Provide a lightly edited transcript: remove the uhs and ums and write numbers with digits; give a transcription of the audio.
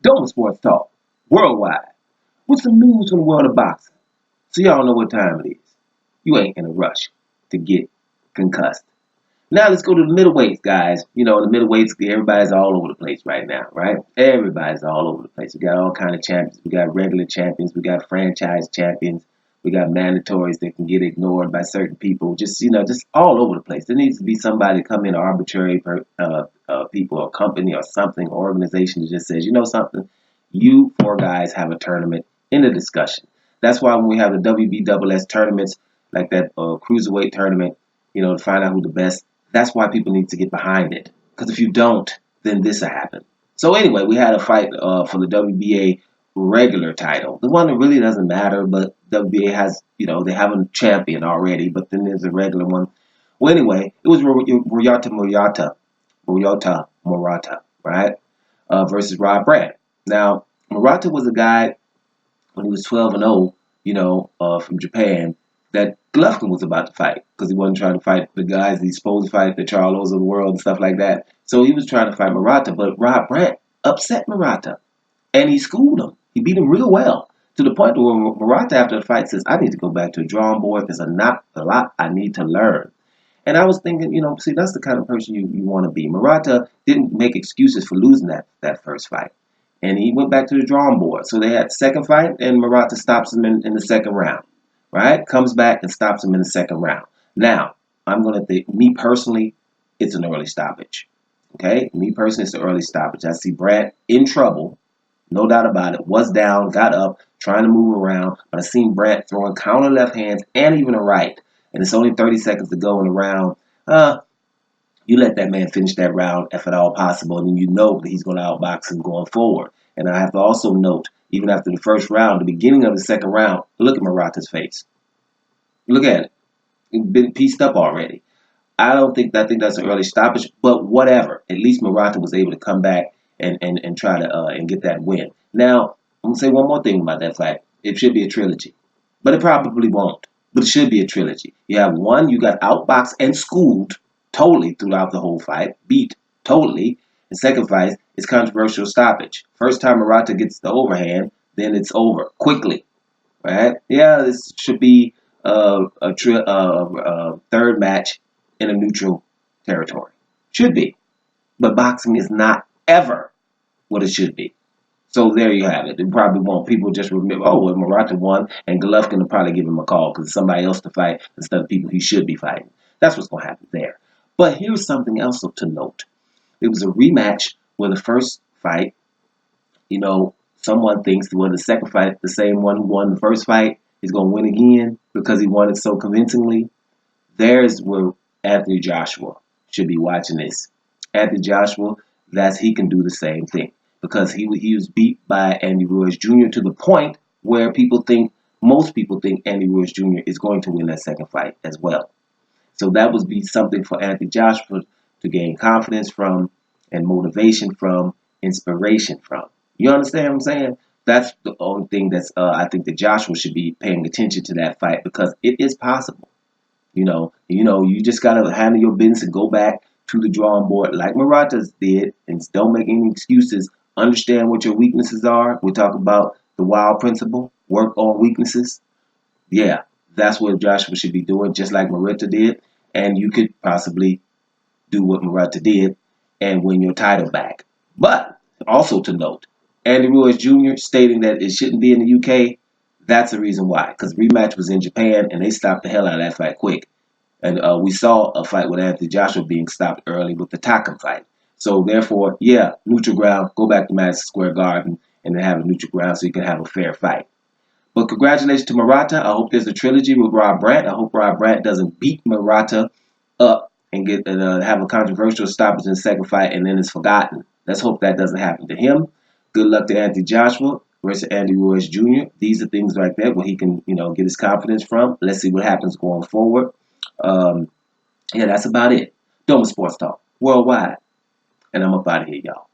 Doma Sports Talk, worldwide, with some news from the world of boxing. So y'all know what time it is. You ain't in a rush to get concussed. Now let's go to the middleweights, guys. You know, the middleweights, everybody's all over the place right now, right? Everybody's all over the place. We got all kind of champions. We got regular champions. We got franchise champions. We got mandatories that can get ignored by certain people. Just just all over the place. There needs to be somebody come in, arbitrary people, or company, or something, or organization that just says, you know something, you four guys have a tournament in a discussion. That's why when we have the WBSS tournaments, like that cruiserweight tournament, to find out who the best. That's why people need to get behind it. Because if you don't, then this will happen. So anyway, we had a fight for the WBA regular title. The one that really doesn't matter, but WBA has, they have a champion already, but then there's a regular one. Well, anyway, it was Murata, right? Versus Rob Brant. Now, Murata was a guy when he was 12-0, from Japan, that Golovkin was about to fight because he wasn't trying to fight the guys he's supposed to fight, the Charlos of the world and stuff like that. So he was trying to fight Murata, but Rob Brant upset Murata, and he schooled him. He beat him real well to the point where Murata after the fight says, "I need to go back to the drawing board. There's not a lot I need to learn." And I was thinking, see, that's the kind of person you want to be. Murata didn't make excuses for losing that first fight. And he went back to the drawing board. So they had the second fight, and Murata stops him in the second round. Right? Comes back and stops him in the second round. Now, I'm going to think, me personally, it's an early stoppage. Okay? Me personally, it's an early stoppage. I see Brant in trouble. No doubt about it. Was down, got up, trying to move around. But I seen Brant throwing counter left hands and even a right. And it's only 30 seconds to go in the round. You let that man finish that round if at all possible. And then you know that he's going to outbox him going forward. And I have to also note, even after the first round, the beginning of the second round, look at Murata's face. Look at it. It's been pieced up already. I think that's an early stoppage, but whatever. At least Murata was able to come back and try to and get that win. Now, I'm going to say one more thing about that fight. It should be a trilogy. But it probably won't. But it should be a trilogy. You have one, you got outboxed and schooled totally throughout the whole fight, beat totally. The second fight is controversial stoppage. First time Murata gets the overhand, then it's over quickly, right? Yeah, this should be a third match in a neutral territory. Should be. But boxing is not ever what it should be. So there you have it. It probably won't. People just remember, oh, well, Murata won, and Golovkin will probably give him a call because it's somebody else to fight instead of people he should be fighting. That's what's going to happen there. But here's something else to note. It was a rematch where the first fight, someone thinks that the second fight, the same one who won the first fight, is going to win again because he won it so convincingly. There's where Anthony Joshua should be watching this. Anthony Joshua, he can do the same thing because he was beat by Andy Ruiz Jr. to the point where most people think Andy Ruiz Jr. is going to win that second fight as well. So that would be something for Anthony Joshua to gain confidence from and motivation from, inspiration from. You understand what I'm saying? That's the only thing I think that Joshua should be paying attention to that fight because it is possible. You just got to handle your business and go back to the drawing board like Murata's did and don't make any excuses. Understand what your weaknesses are. We talk about the wild principle, work on weaknesses. Yeah, that's what Joshua should be doing, just like Murata did. And you could possibly do what Murata did and win your title back. But also to note, Andy Ruiz Jr. stating that it shouldn't be in the UK, that's the reason why. Because rematch was in Japan and they stopped the hell out of that fight quick. And we saw a fight with Anthony Joshua being stopped early with the Takam fight. So therefore, yeah, neutral ground, go back to Madison Square Garden and then have a neutral ground so you can have a fair fight. But congratulations to Murata. I hope there's a trilogy with Rob Brant. I hope Rob Brant doesn't beat Murata up and have a controversial stoppage in the second fight and then it's forgotten. Let's hope that doesn't happen to him. Good luck to Anthony Joshua versus Andy Ruiz Jr. These are things like that where he can, get his confidence from. Let's see what happens going forward. Yeah, that's about it. Doma Sports Talk, worldwide. And I'm up out of here, y'all.